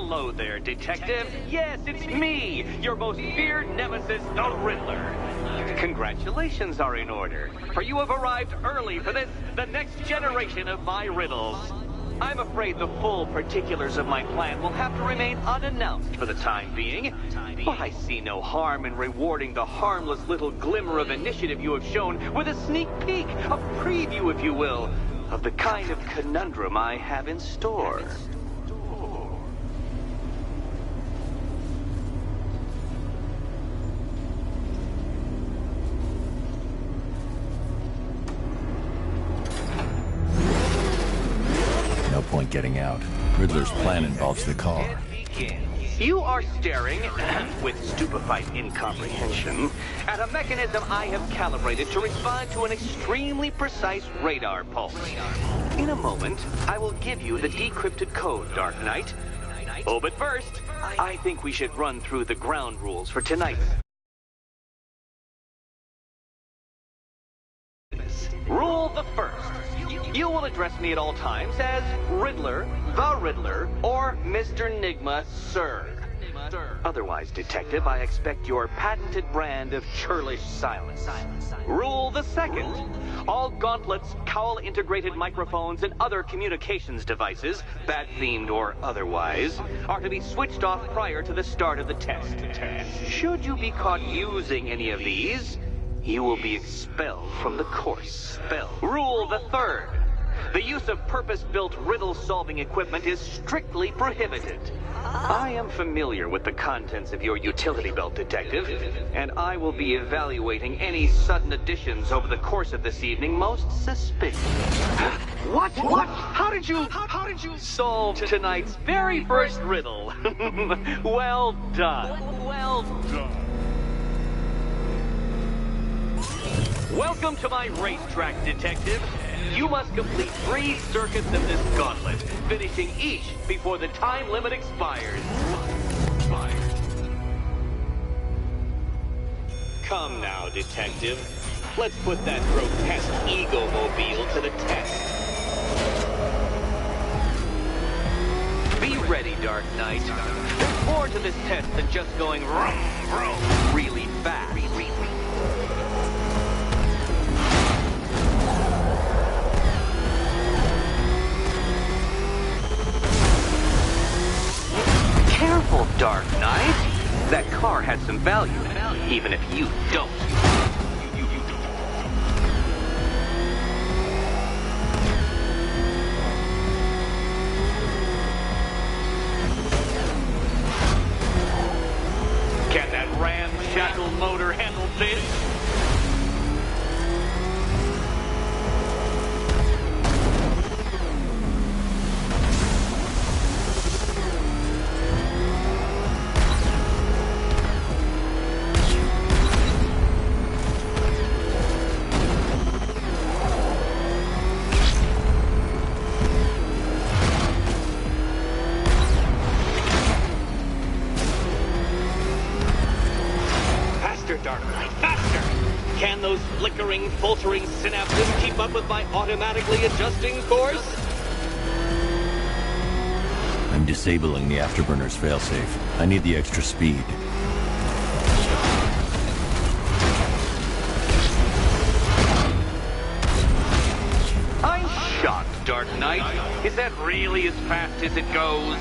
Hello there, Detective. Yes, it's me, your most feared nemesis, the Riddler. Congratulations are in order, for you have arrived early for this, the next generation of my riddles. I'm afraid the full particulars of my plan will have to remain unannounced for the time being, but I see no harm in rewarding the harmless little glimmer of initiative you have shown with a sneak peek, a preview, if you will, of the kind of conundrum I have in store. No point getting out. Riddler's plan involves the car. You are staring, with stupefied incomprehension, at a mechanism I have calibrated to respond to an extremely precise radar pulse. In a moment, I will give you the decrypted code, Dark Knight. Oh, but first, I think we should run through the ground rules for tonight. Rule the first. You will address me at all times as Riddler, the Riddler, or Mr. Nigma, sir. Otherwise, Detective, I expect your patented brand of churlish silence. Rule the second. All gauntlets, cowl-integrated microphones, and other communications devices, bat-themed or otherwise, are to be switched off prior to the start of the test. Should you be caught using any of these, you will be expelled from the course. Rule the third. The use of purpose-built riddle-solving equipment is strictly prohibited. I am familiar with the contents of your utility belt, Detective, and I will be evaluating any sudden additions over the course of this evening most suspiciously. What? How did you solve tonight's very first riddle? Well done. Welcome to my racetrack, Detective. You must complete 3 circuits of this gauntlet, finishing each before the time limit expires. Come now, Detective. Let's put that grotesque ego-mobile to the test. Be ready, Dark Knight. There's more to this test than just going vroom, vroom, really fast. Careful, Dark Knight. That car has some value, even if you don't. Can that ramshackle motor handle this? Faltering synapses keep up with my automatically adjusting course? I'm disabling the afterburner's failsafe. I need the extra speed. I'm shocked, Dark Knight. Is that really as fast as it goes?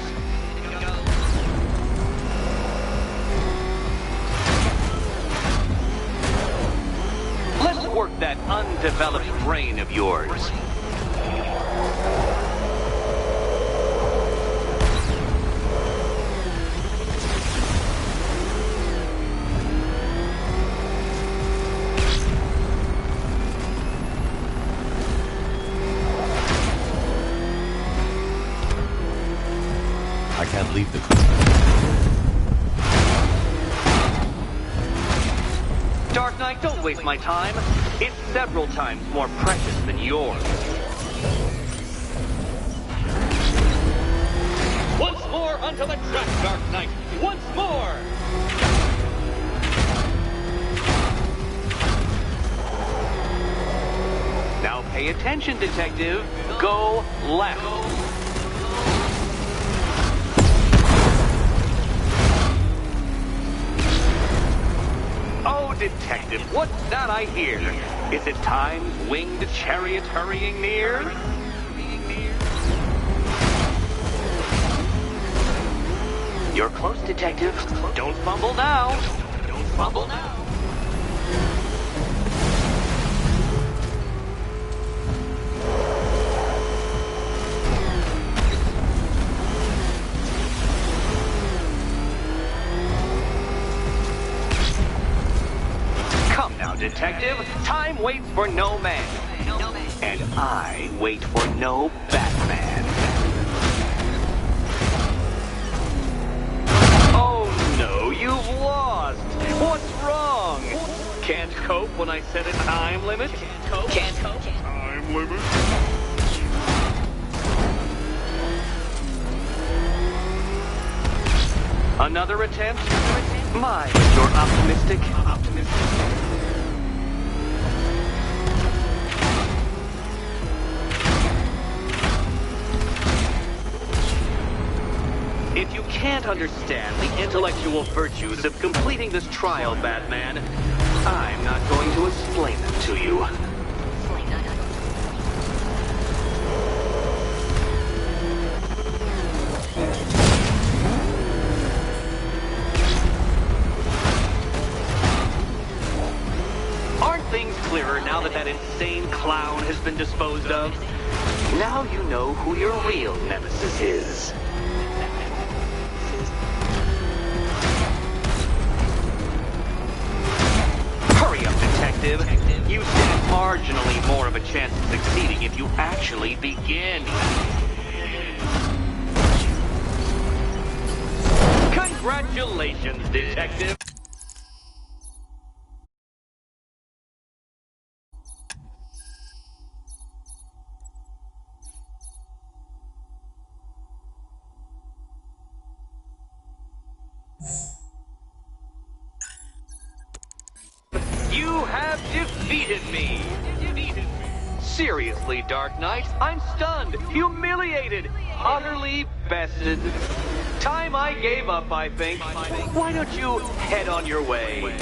Work that undeveloped brain of yours. I can't leave the car. Dark Knight, don't waste my time. It's several times more precious than yours. Once more onto the track, Dark Knight. Once more! Now pay attention, Detective. Go left. detective, what's that I hear? Is it time's winged chariot hurrying near? You're close, detective. Don't fumble now. Don't fumble now. Come now, detective. Time waits for no man. And I wait for no Batman. Oh no, you've lost. What's wrong? Can't cope when I set a time limit? Can't cope. Time limit? Another attempt? My, you're optimistic. If you can't understand the intellectual virtues of completing this trial, Batman, I'm not going to explain them to you. Aren't things clearer now that that insane clown has been disposed of? Now you know who your real nemesis is. You stand marginally more of a chance of succeeding if you actually begin. Congratulations, detective. You have defeated me! Seriously, Dark Knight, I'm stunned, humiliated, utterly bested. Time I gave up, I think. Why don't you head on your way?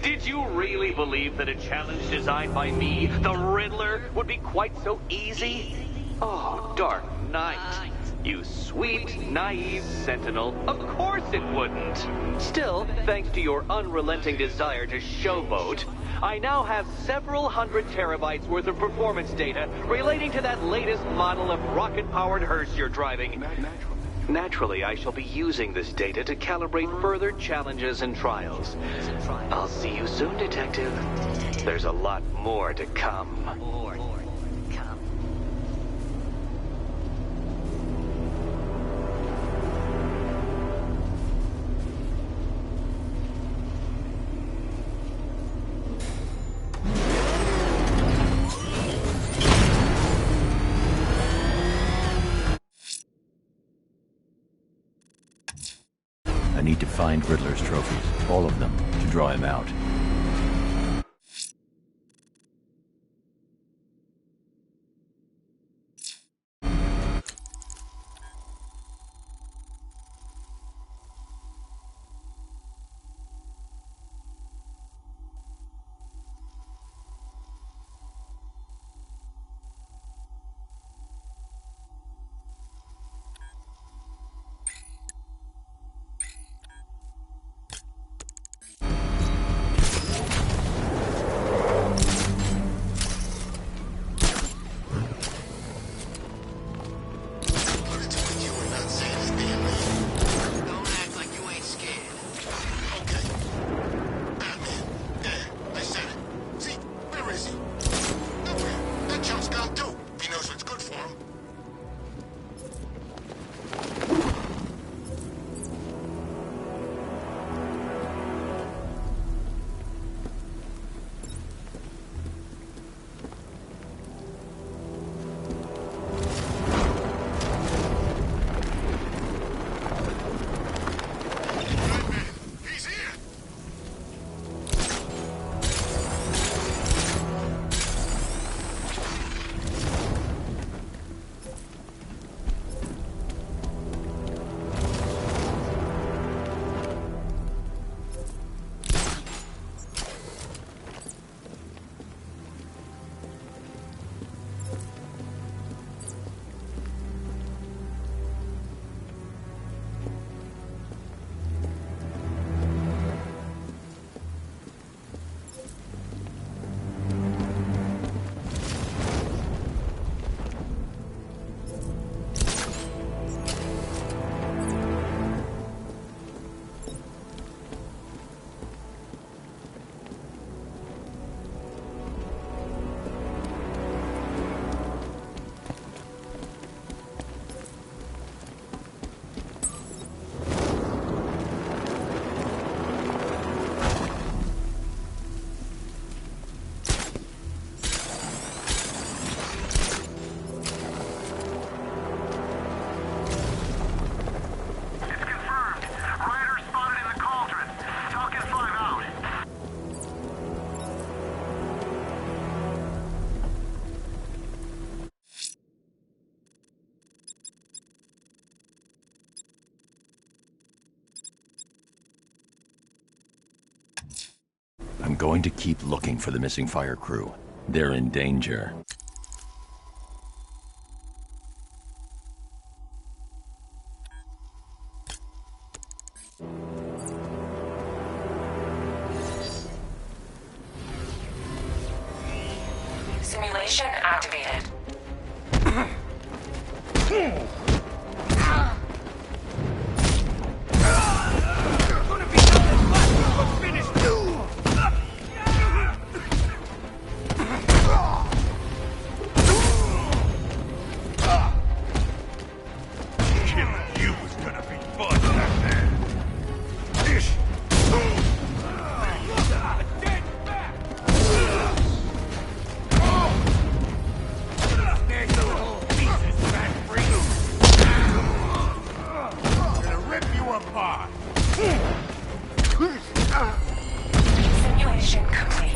Did you really believe that a challenge designed by me, the Riddler, would be quite so easy? Oh, Dark Knight. You sweet, naive sentinel. Of course it wouldn't. Still, thanks to your unrelenting desire to showboat, I now have several hundred terabytes worth of performance data relating to that latest model of rocket-powered hearse you're driving. Naturally, I shall be using this data to calibrate further challenges and trials. I'll see you soon, Detective. There's a lot more to come. I need to find Riddler's trophies, all of them, to draw him out. I'm going to keep looking for the missing fire crew. They're in danger. Simulation activated. Simulation complete.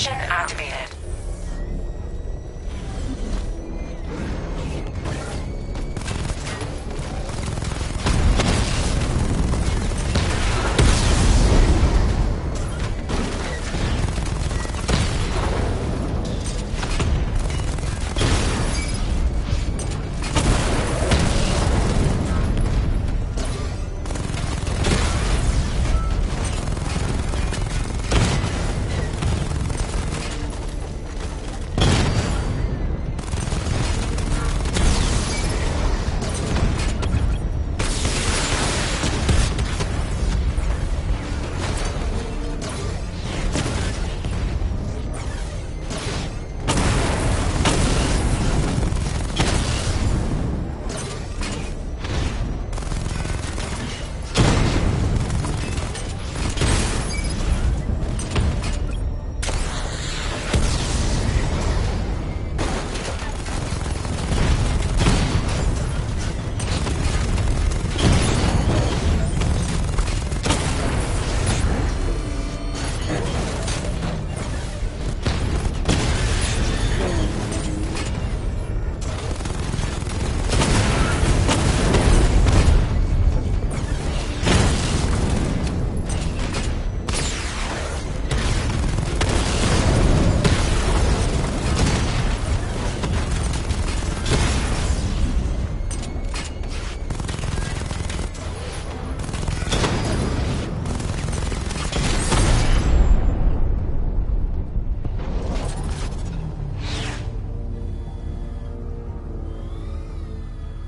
Simulation activated.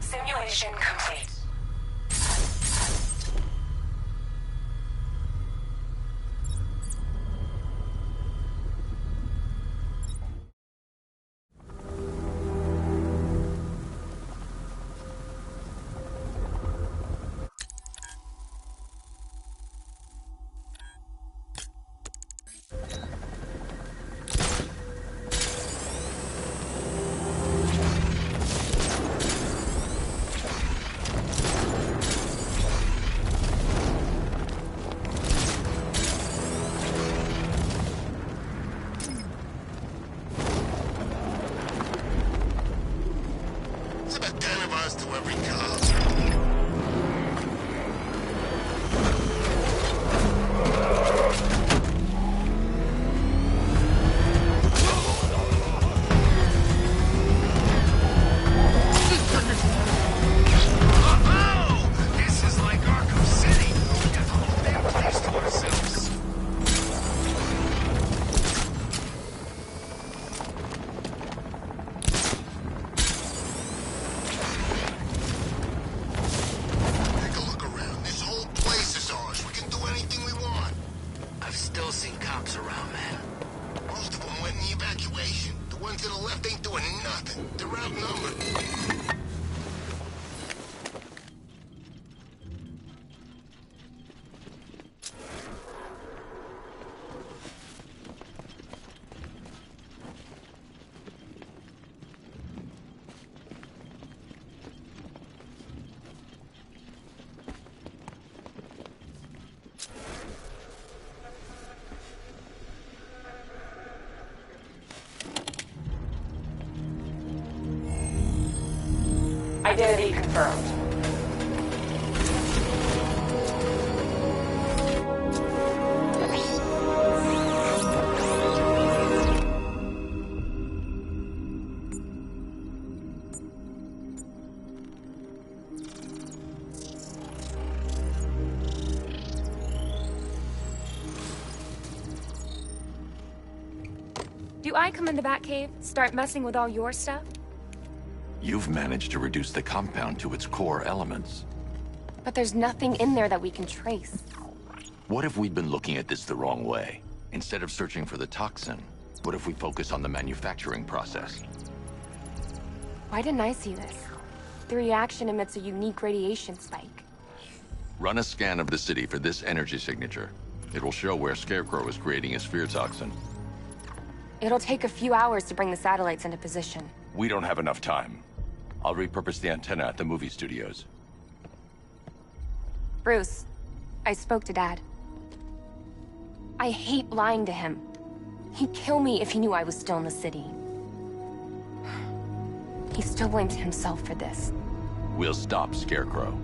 Simulation complete. Identity confirmed. Do I come in the Batcave, start messing with all your stuff? You've managed to reduce the compound to its core elements. But there's nothing in there that we can trace. What if we'd been looking at this the wrong way? Instead of searching for the toxin, what if we focus on the manufacturing process? Why didn't I see this? The reaction emits a unique radiation spike. Run a scan of the city for this energy signature. It will show where Scarecrow is creating his fear toxin. It'll take a few hours to bring the satellites into position. We don't have enough time. I'll repurpose the antenna at the movie studios. Bruce, I spoke to Dad. I hate lying to him. He'd kill me if he knew I was still in the city. He still blames himself for this. We'll stop, Scarecrow.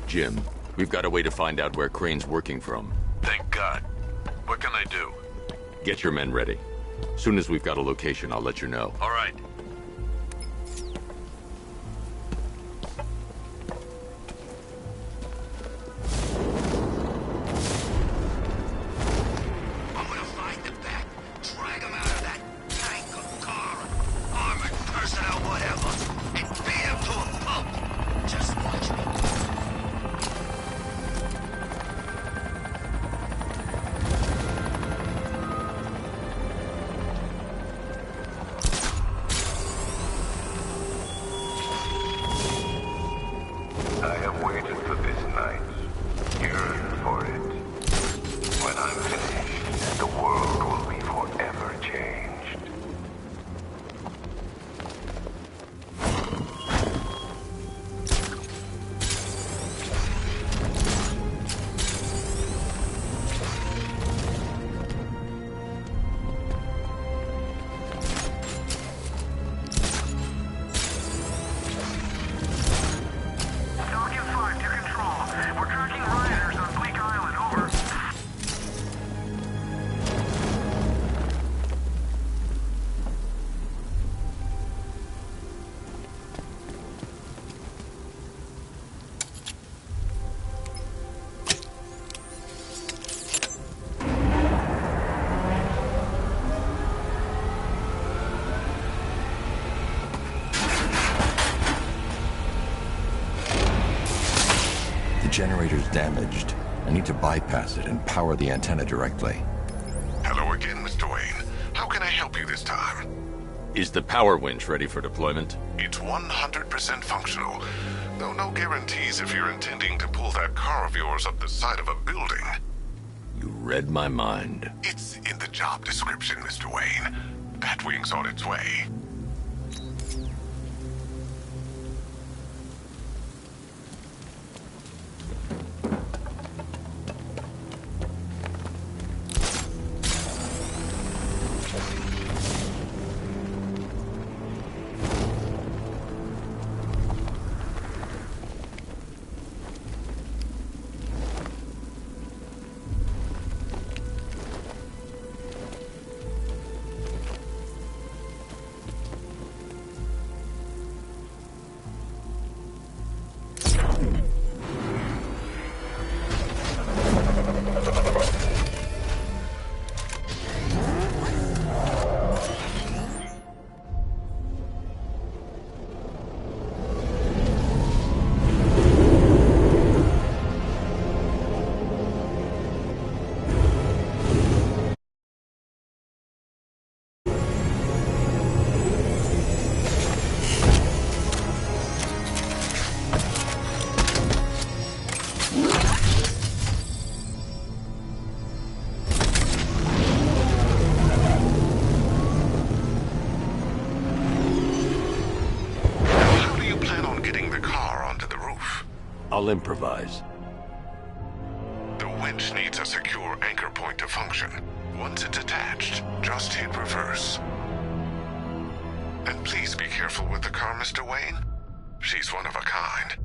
Jim, we've got a way to find out where Crane's working from. Thank God. What can I do? Get your men ready. Soon as we've got a location, I'll let you know. All right. I'm gonna find the bat, drag him out of that tank of car, armored personnel, whatever, and beat him to a pulp. Just watch me. I have waited for this night, yearned for it. When I'm finished, the world will be forever changed. Falcon 5 to control. We're tracking rioters on Bleak Island, over. The generator's damaged. I need to bypass it and power the antenna directly. Hello again, Mr. Wayne. How can I help you this time? Is the power winch ready for deployment? It's 100% functional, though no guarantees if you're intending to pull that car of yours up the side of a building. You read my mind. It's in the job description, Mr. Wayne. Batwing's on its way. I'll improvise. The winch needs a secure anchor point to function. Once it's attached, just hit reverse. And please be careful with the car, Mr. Wayne. She's one of a kind.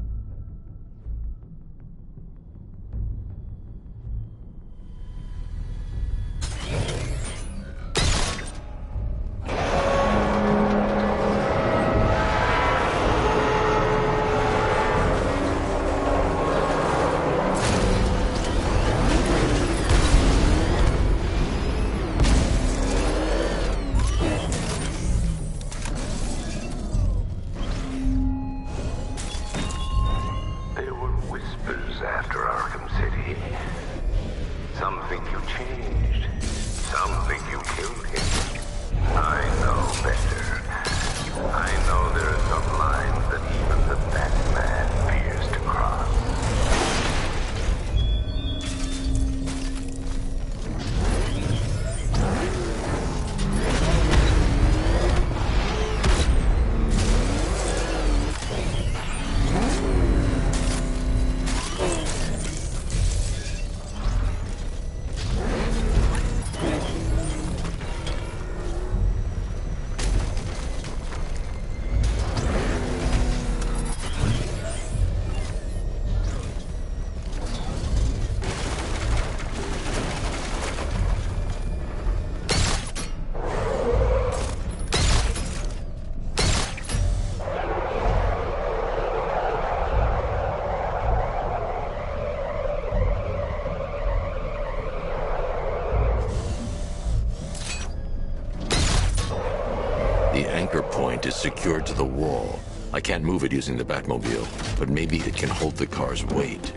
point is secured to the wall. I can't move it using the Batmobile, but maybe it can hold the car's weight.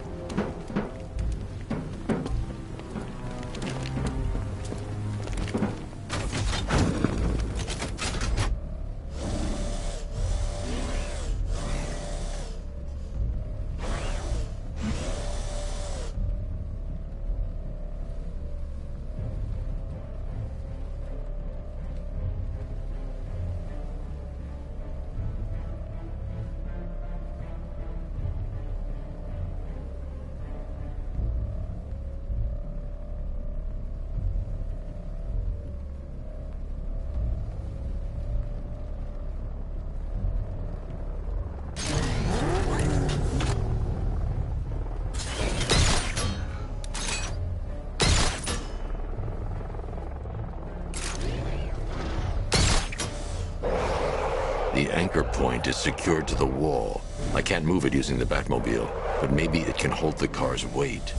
The anchor point is secured to the wall. I can't move it using the Batmobile, but maybe it can hold the car's weight.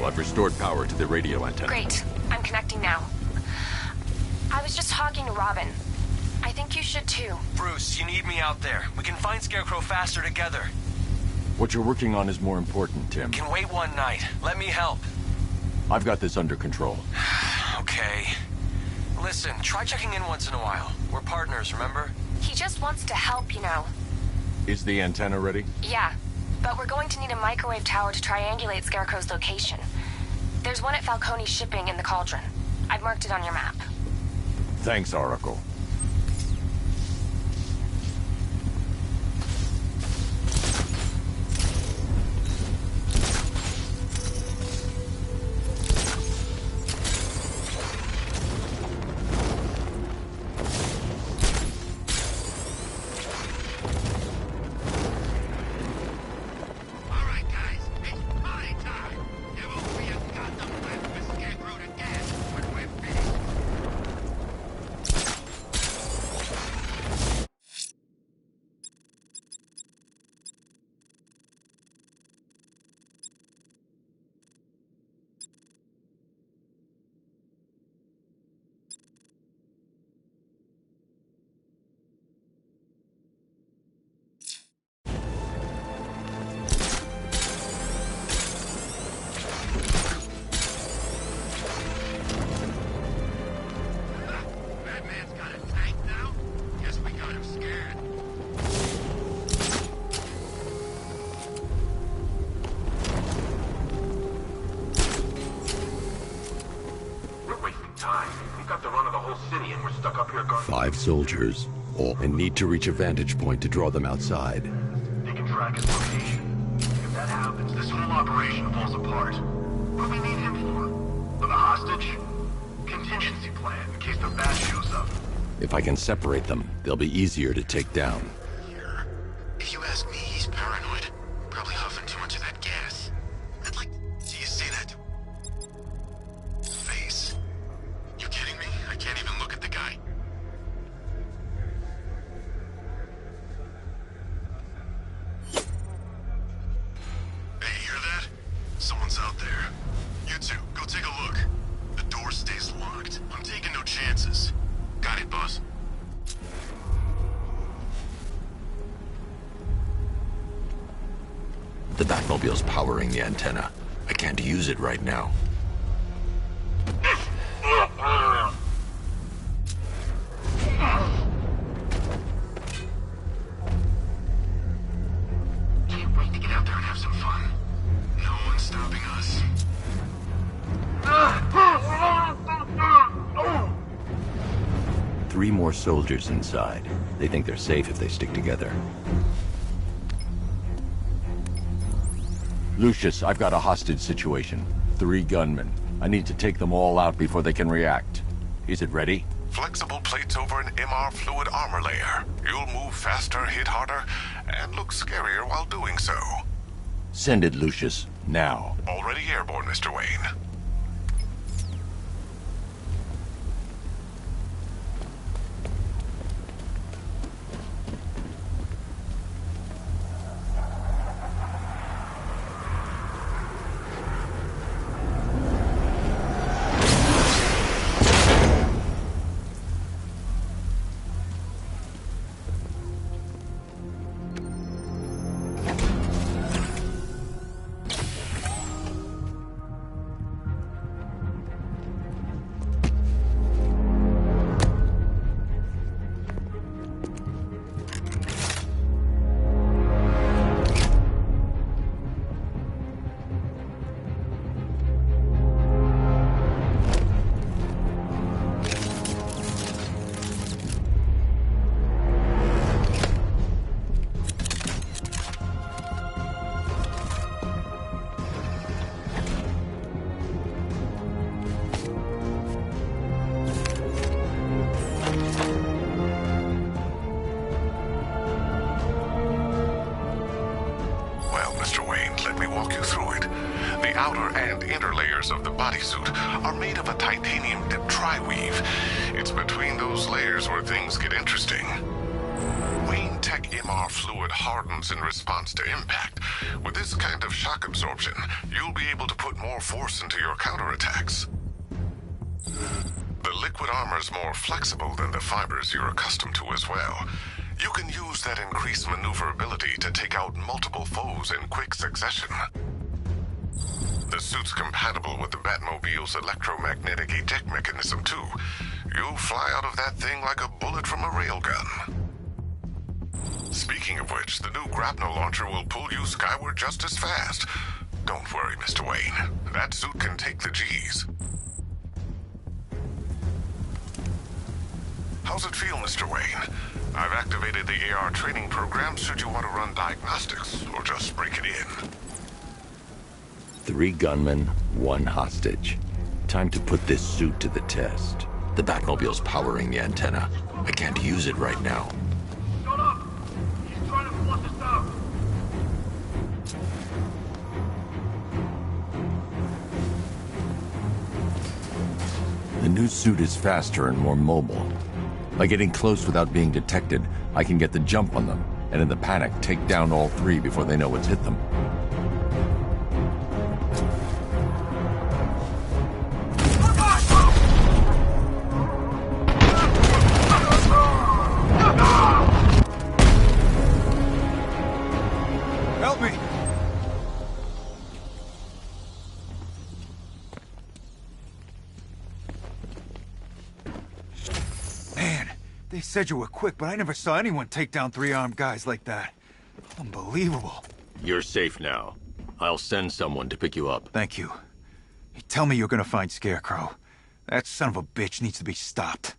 I've restored power to the radio antenna. Great. I'm connecting now. I was just talking to Robin. I think you should too. Bruce, you need me out there. We can find Scarecrow faster together. What you're working on is more important, Tim. Can wait one night. Let me help. I've got this under control. Okay. Listen, try checking in once in a while. We're partners, remember? He just wants to help, you know. Is the antenna ready? Yeah, but we're going to need a microwave tower to triangulate Scarecrow's location. There's one at Falcone's shipping in the Cauldron. I've marked it on your map. Thanks, Oracle. Soldiers, all and need to reach a vantage point to draw them outside. They can track his location. If that happens, this whole operation falls apart. What do we need him for? For the hostage? Continue contingency plan in case the bat shows up. If I can separate them, they'll be easier to take down. If you ask me, he's paranoid. Probably huffing too much of that gas. I'd like to see you say that. Face. You kidding me? I can't even look at the guy. Hey, hear that? Someone's out there. You two, go take a look. The door stays locked. I'm taking no chances. Got it, boss? The Batmobile's powering the antenna. I can't use it right now. Can't wait to get out there and have some fun. No one's stopping us. 3 more soldiers inside. They think they're safe if they stick together. Lucius, I've got a hostage situation. 3 gunmen. I need to take them all out before they can react. Is it ready? Flexible plates over an MR fluid armor layer. You'll move faster, hit harder, and look scarier while doing so. Send it, Lucius. Now. Already airborne, Mr. Wayne. Of the bodysuit are made of a titanium dip tri-weave. It's between those layers where things get interesting. Wayne Tech MR fluid hardens in response to impact. With this kind of shock absorption, you'll be able to put more force into your counterattacks. The liquid armor's more flexible than the fibers you're accustomed to as well. You can use that increased maneuverability to take out multiple foes in quick succession. The suit's compatible with the Batmobile's electromagnetic eject mechanism, too. You'll fly out of that thing like a bullet from a railgun. Speaking of which, the new grapnel launcher will pull you skyward just as fast. Don't worry, Mr. Wayne. That suit can take the G's. How's it feel, Mr. Wayne? I've activated the AR training program should you want to run diagnostics, or just break it in. 3 gunmen, 1 hostage. Time to put this suit to the test. The Batmobile's powering the antenna. I can't use it right now. Shut up! He's trying to flush us out! The new suit is faster and more mobile. By getting close without being detected, I can get the jump on them, and in the panic, take down all 3 before they know what's hit them. Help me! Man, they said you were quick, but I never saw anyone take down 3 armed guys like that. Unbelievable. You're safe now. I'll send someone to pick you up. Thank you. Hey, tell me you're gonna find Scarecrow. That son of a bitch needs to be stopped.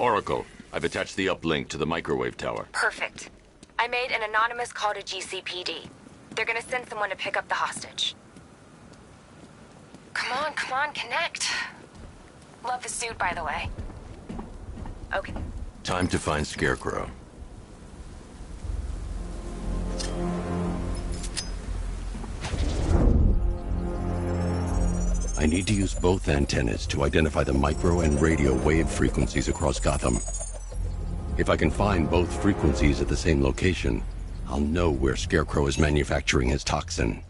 Oracle, I've attached the uplink to the microwave tower. Perfect. I made an anonymous call to GCPD. They're gonna send someone to pick up the hostage. Come on, connect. Love the suit, by the way. Okay. Time to find Scarecrow. I need to use both antennas to identify the micro and radio wave frequencies across Gotham. If I can find both frequencies at the same location, I'll know where Scarecrow is manufacturing his toxin.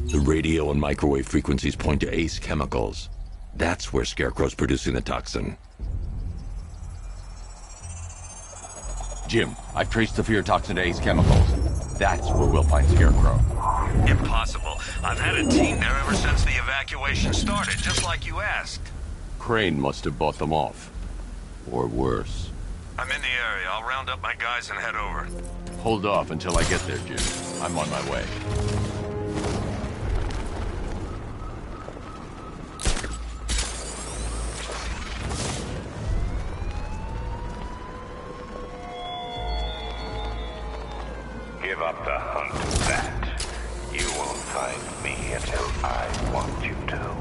The radio and microwave frequencies point to Ace Chemicals. That's where Scarecrow's producing the toxin. Jim, I've traced the fear toxin to Ace Chemicals. That's where we'll find Scarecrow. Impossible. I've had a team there ever since the evacuation started, just like you asked. Crane must have bought them off. Or worse. I'm in the area. I'll round up my guys and head over. Hold off until I get there, Jim. I'm on my way. Give up the hunt, Bat. You won't find me until I want you to.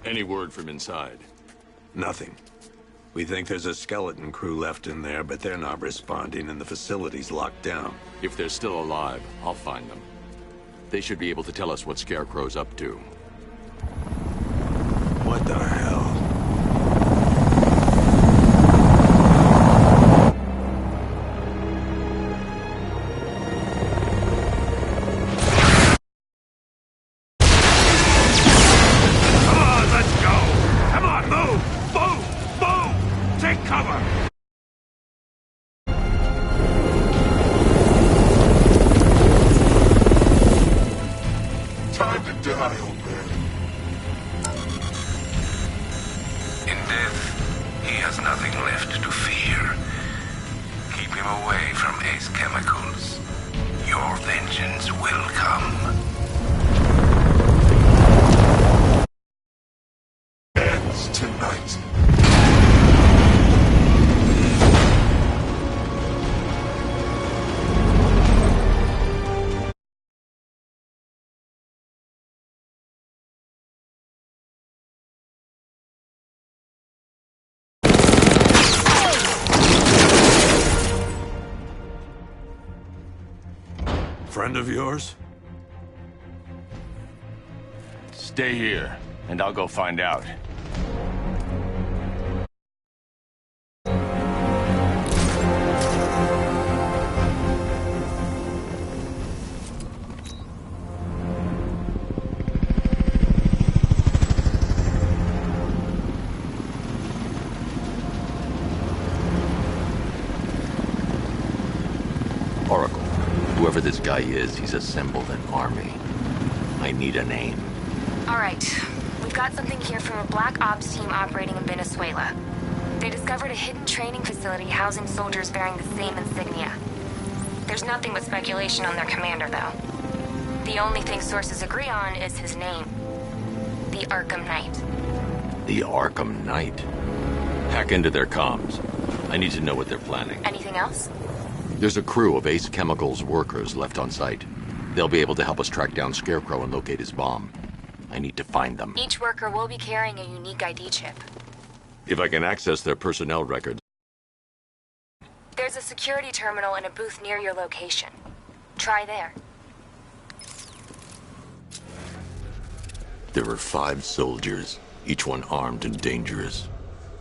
Any word from inside? Nothing. We think there's a skeleton crew left in there, but they're not responding and the facility's locked down. If they're still alive, I'll find them. They should be able to tell us what Scarecrow's up to. What the hell? Friend of yours? Stay here, and I'll go find out. Whoever this guy is, he's assembled an army. I need a name. All right. We've got something here from a Black Ops team operating in Venezuela. They discovered a hidden training facility housing soldiers bearing the same insignia. There's nothing but speculation on their commander, though. The only thing sources agree on is his name. The Arkham Knight. The Arkham Knight? Hack into their comms. I need to know what they're planning. Anything else? There's a crew of Ace Chemicals workers left on site. They'll be able to help us track down Scarecrow and locate his bomb. I need to find them. Each worker will be carrying a unique ID chip. If I can access their personnel records... There's a security terminal in a booth near your location. Try there. There are 5 soldiers, each one armed and dangerous.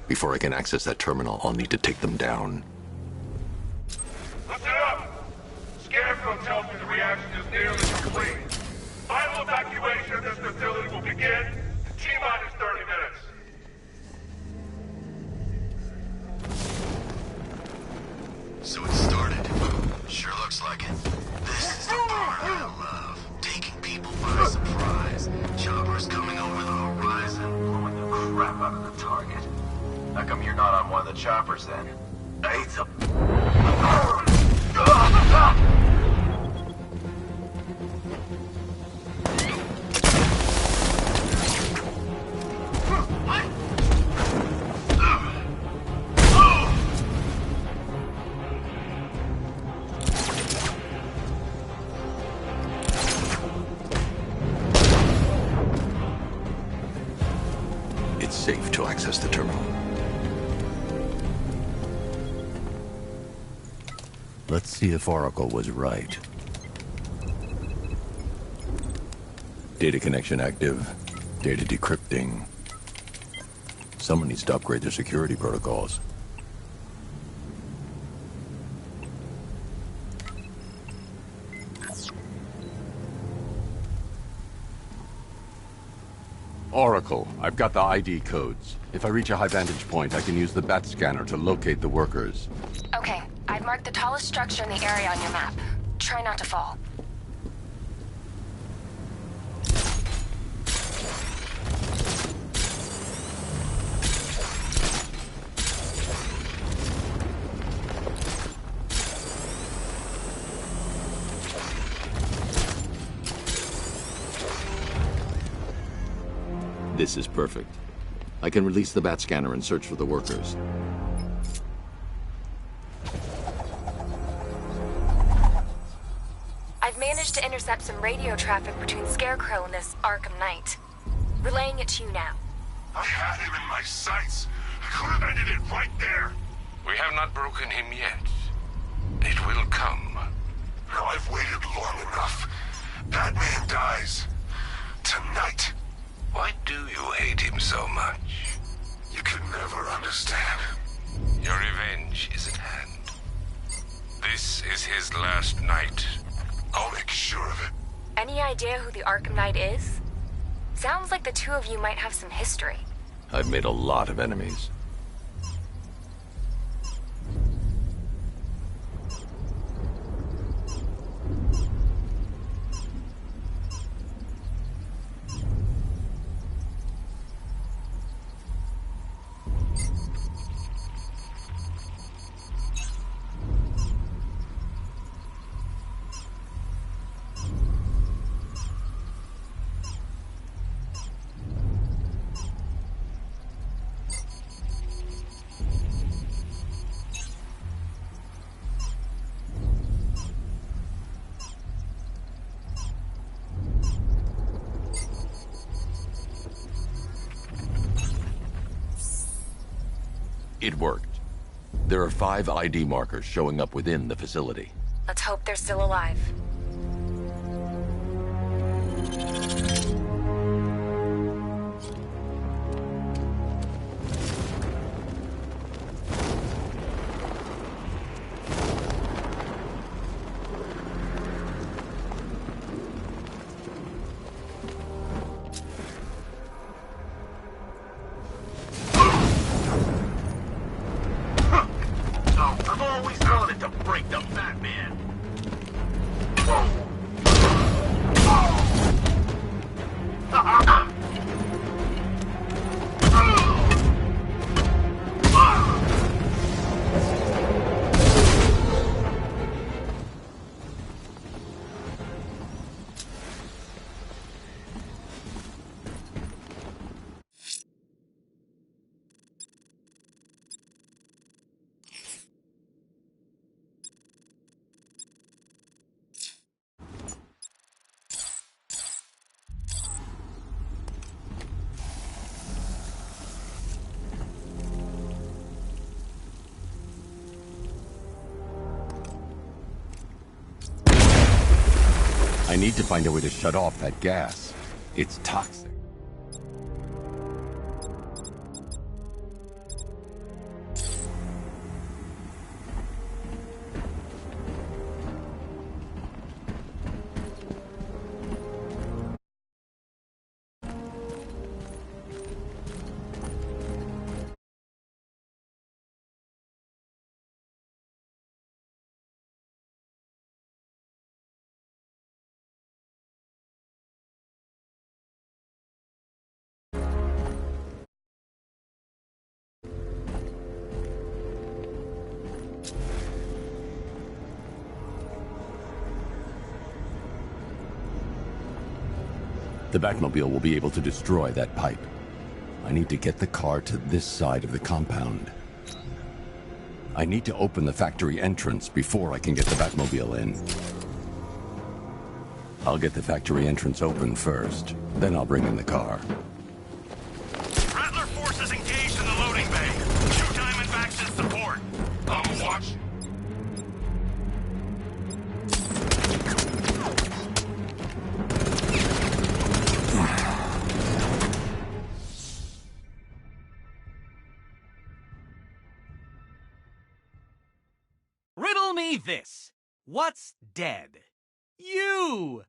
Before I can access that terminal, I'll need to take them down. Listen up! Scarecrow tells me the reaction is nearly complete. Final evacuation of this facility will begin in T-minus 30 minutes. So it started. Sure looks like it. This is the part I love. Taking people by surprise. Choppers coming over the horizon, blowing the crap out of the target. How come you're not on one of the choppers then? It's a... It's safe to access the terminal. Let's see if Oracle was right. Data connection active. Data decrypting. Someone needs to upgrade their security protocols. Oracle, I've got the ID codes. If I reach a high vantage point, I can use the bat scanner to locate the workers. Okay, I've marked the tallest structure in the area on your map. Try not to fall. This is perfect. I can release the bat scanner and search for the workers. I've managed to intercept some radio traffic between Scarecrow and this Arkham Knight. Relaying it to you now. I had him in my sights. I could have ended it right there. We have not broken him yet. It will come. Now I've waited long enough. Batman dies. Tonight. Why do you hate him so much? You can never understand. Your revenge is at hand. This is his last night. I'll make sure of it. Any idea who the Arkham Knight is? Sounds like the two of you might have some history. I've made a lot of enemies. It worked. There are 5 ID markers showing up within the facility. Let's hope they're still alive. need to find a way to shut off that gas. It's toxic. The Batmobile will be able to destroy that pipe. I need to get the car to this side of the compound. I need to open the factory entrance before I can get the Batmobile in. I'll get the factory entrance open first, then I'll bring in the car. Rattler forces engaged in the loading bay. 2 Diamondbacks in support. I'm watching. Riddle me this. What's dead? You!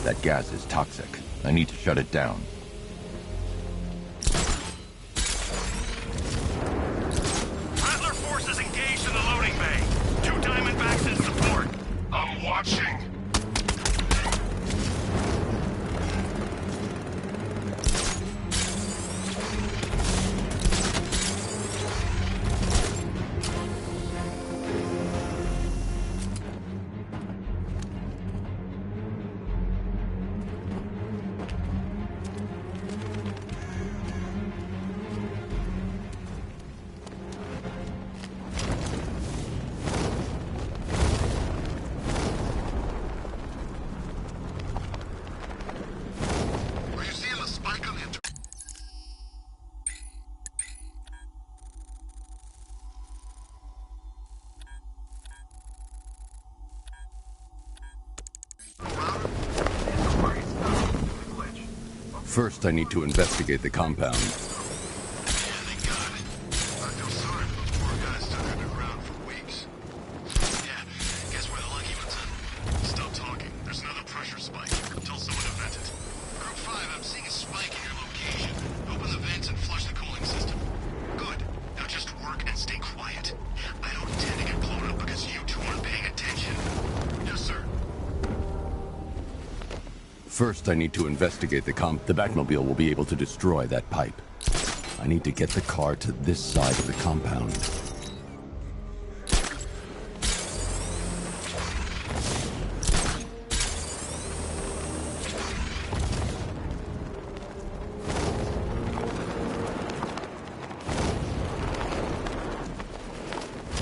That gas is toxic. I need to shut it down. Rattler forces engaged in the loading bay. 2 Diamondbacks in support. I'm watching. First, I need to investigate the compound. Thank God. I feel sorry for those poor guys stuck underground for weeks. Yeah, guess we're the lucky ones, huh? Stop talking. There's another pressure spike. Tell someone to vent it. Group 5, I'm seeing a spike in your location. Open the vents and flush the cooling system. Good. Now just work and stay quiet. I don't intend to get blown up because you two aren't paying attention. Yes, sir. First, I need to investigate the Batmobile will be able to destroy that pipe. I need to get the car to this side of the compound.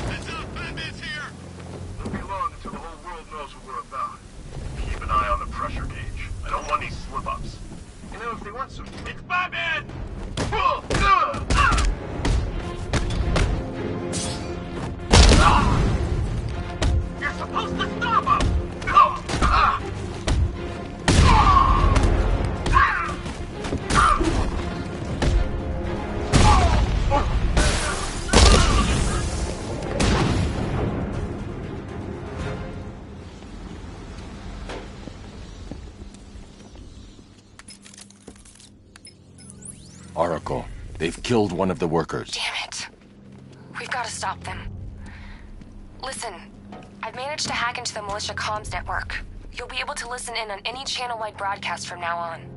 Heads up, Batman's here! Won't be long until the whole world knows what we're about. Keep an eye on the pressure gauge. I don't want any slip-ups. You know, if they want some... It's Batman! You're supposed to stop him! Oracle, they've killed one of the workers. Damn it. We've got to stop them. Listen, I've managed to hack into the militia comms network. You'll be able to listen in on any channel-wide broadcast from now on.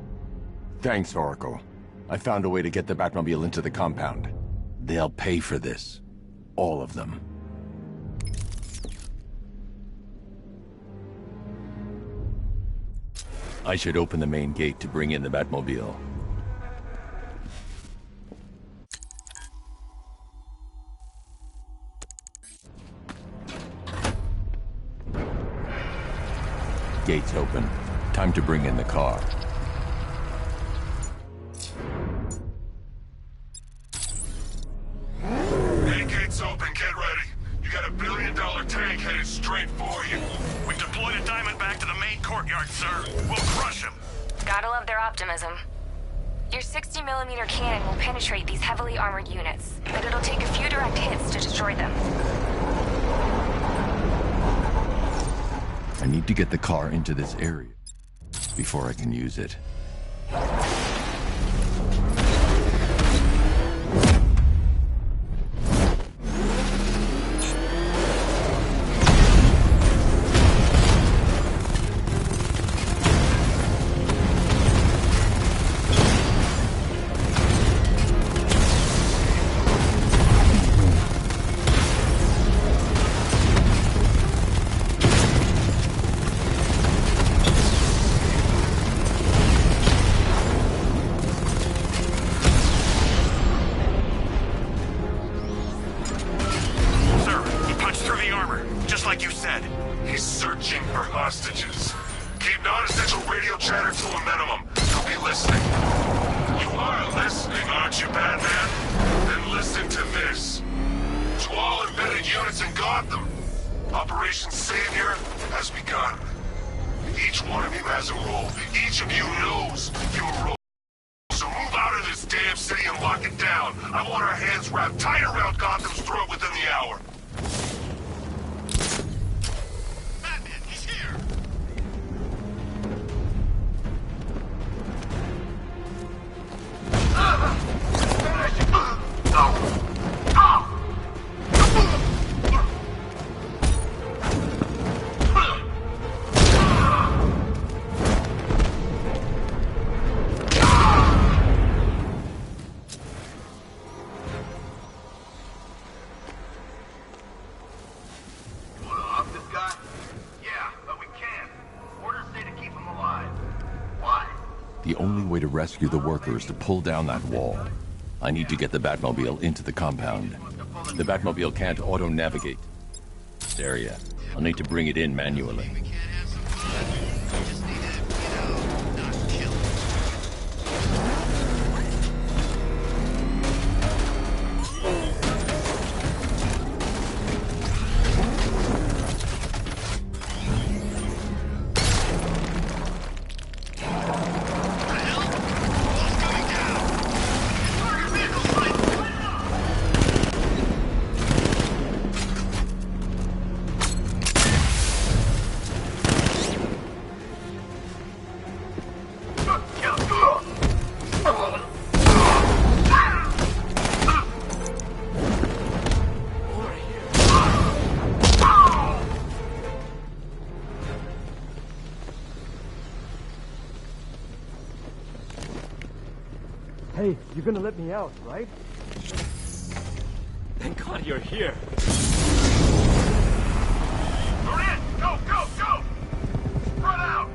Thanks, Oracle. I found a way to get the Batmobile into the compound. They'll pay for this. All of them. I should open the main gate to bring in the Batmobile. Gates open. Time to bring in the car. Main gate's open, get ready. You got $1 billion tank headed straight for you. We've deployed a Diamondback to the main courtyard, sir. We'll crush him. Gotta love their optimism. Your 60mm cannon will penetrate these heavily armored units, but it'll take a few direct hits to destroy them. I need to get the car into this area before I can use it. The only way to rescue the workers is to pull down that wall. I need to get the Batmobile into the compound. The Batmobile can't auto-navigate this area. I'll need to bring it in manually. Hey, you're gonna let me out, right? Thank God you're here. You're in! Go, go, go! Spread out!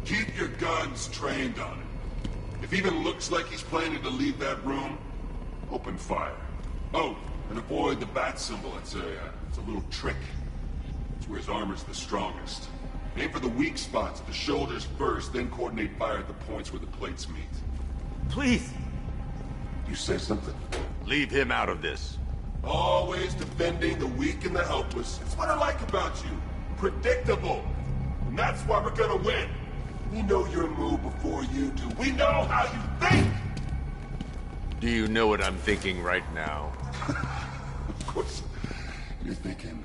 Keep your guns trained on him. If even looks like he's planning to leave that room, open fire. Oh, and avoid the bat symbol. It's a little trick. It's where his armor's the strongest. Aim for the weak spots at the shoulders first, then coordinate fire at the points where the plates meet. Please! You say something? Leave him out of this. Always defending the weak and the helpless. It's what I like about you. Predictable. And that's why we're gonna win. We know your move before you do. We know how you think! Do you know what I'm thinking right now? Of course. You're thinking,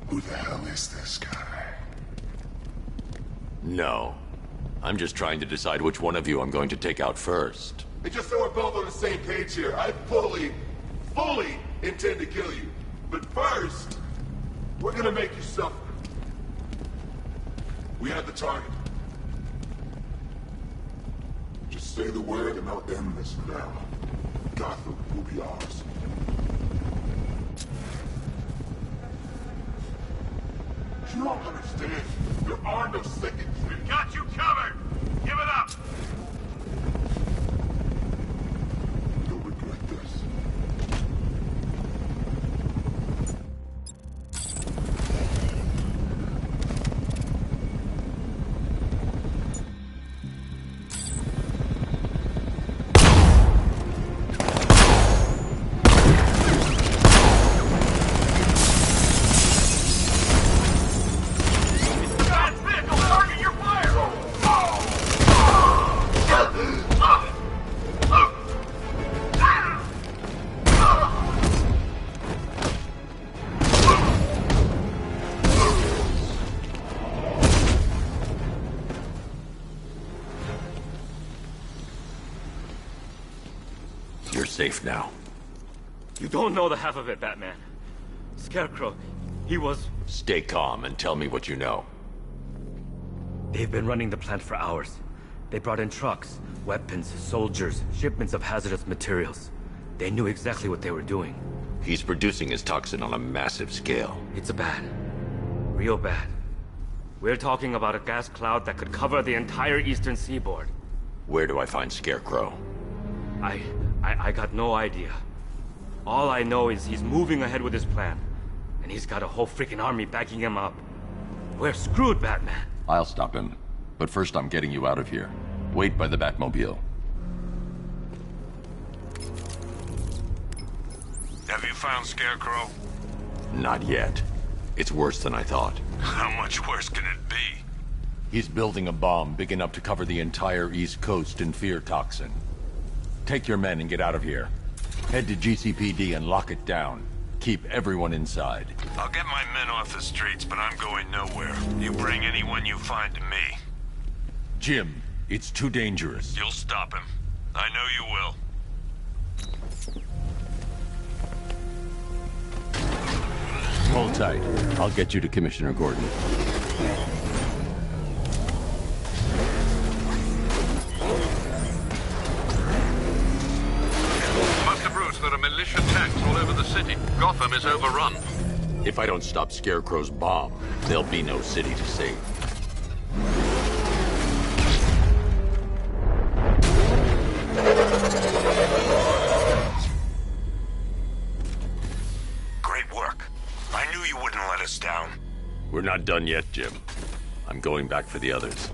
who the hell is this guy? No. I'm just trying to decide which one of you I'm going to take out first. Hey, just so we're both on the same page here, I fully intend to kill you. But first, We're gonna make you suffer. We have the target. Just say the word and I'll end this now. Gotham will be ours. You don't understand. There are no seconds. We've got you covered! Give it up! You'll regret this. You're safe now. You don't know the half of it, Batman. Scarecrow, he was... Stay calm and tell me what you know. They've been running the plant for hours. They brought in trucks, weapons, soldiers, shipments of hazardous materials. They knew exactly what they were doing. He's producing his toxin on a massive scale. It's bad. Real bad. We're talking about a gas cloud that could cover the entire eastern seaboard. Where do I find Scarecrow? I got no idea. All I know is he's moving ahead with his plan. And he's got a whole freaking army backing him up. We're screwed, Batman. I'll stop him. But first I'm getting you out of here. Wait by the Batmobile. Have you found Scarecrow? Not yet. It's worse than I thought. How much worse can it be? He's building a bomb big enough to cover the entire East Coast in fear toxin. Take your men and get out of here. Head to GCPD and lock it down. Keep everyone inside. I'll get my men off the streets, but I'm going nowhere. You bring anyone you find to me. Jim, it's too dangerous. You'll stop him. I know you will. Hold tight. I'll get you to Commissioner Gordon. Master Bruce, there are militia tanks all over the city. Gotham is overrun. If I don't stop Scarecrow's bomb, there'll be no city to save. Great work. I knew you wouldn't let us down. We're not done yet, Jim. I'm going back for the others.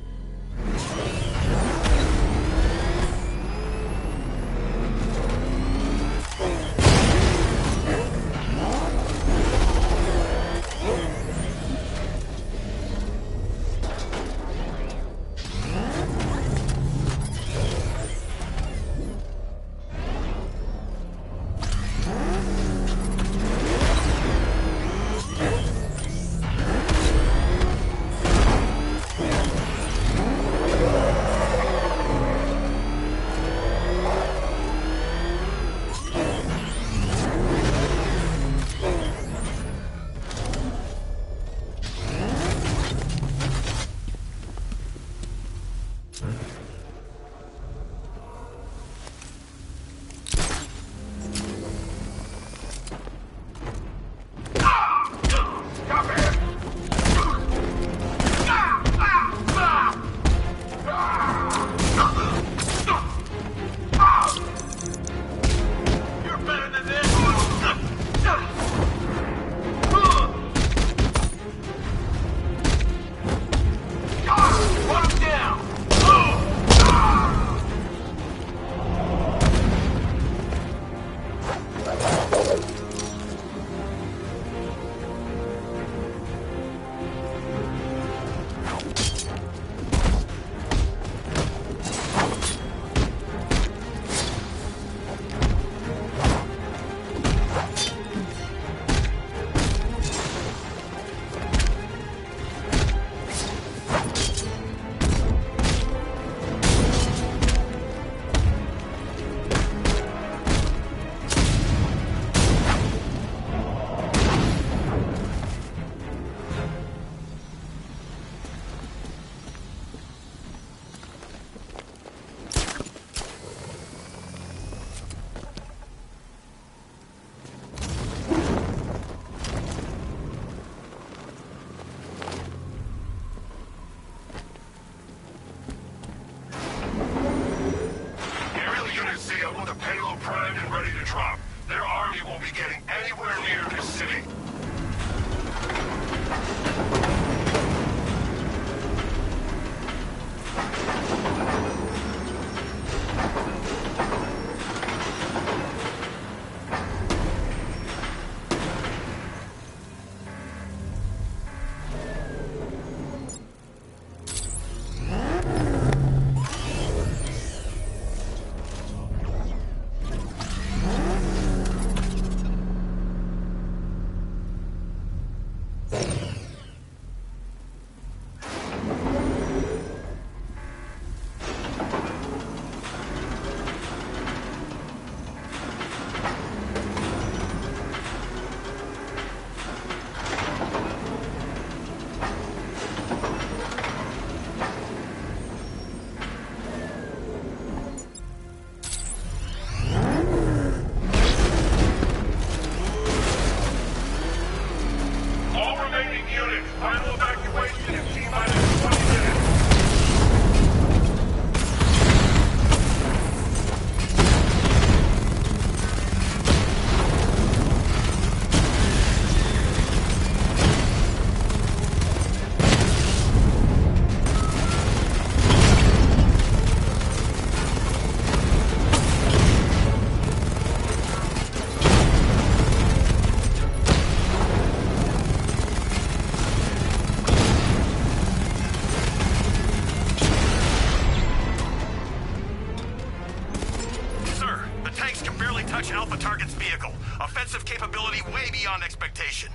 defensive capability way beyond expectation.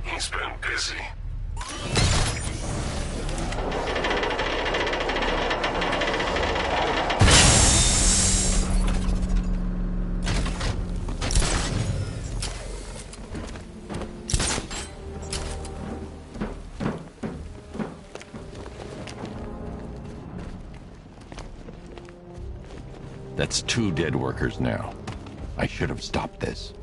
He's been busy. That's 2 dead workers now. I should have stopped this.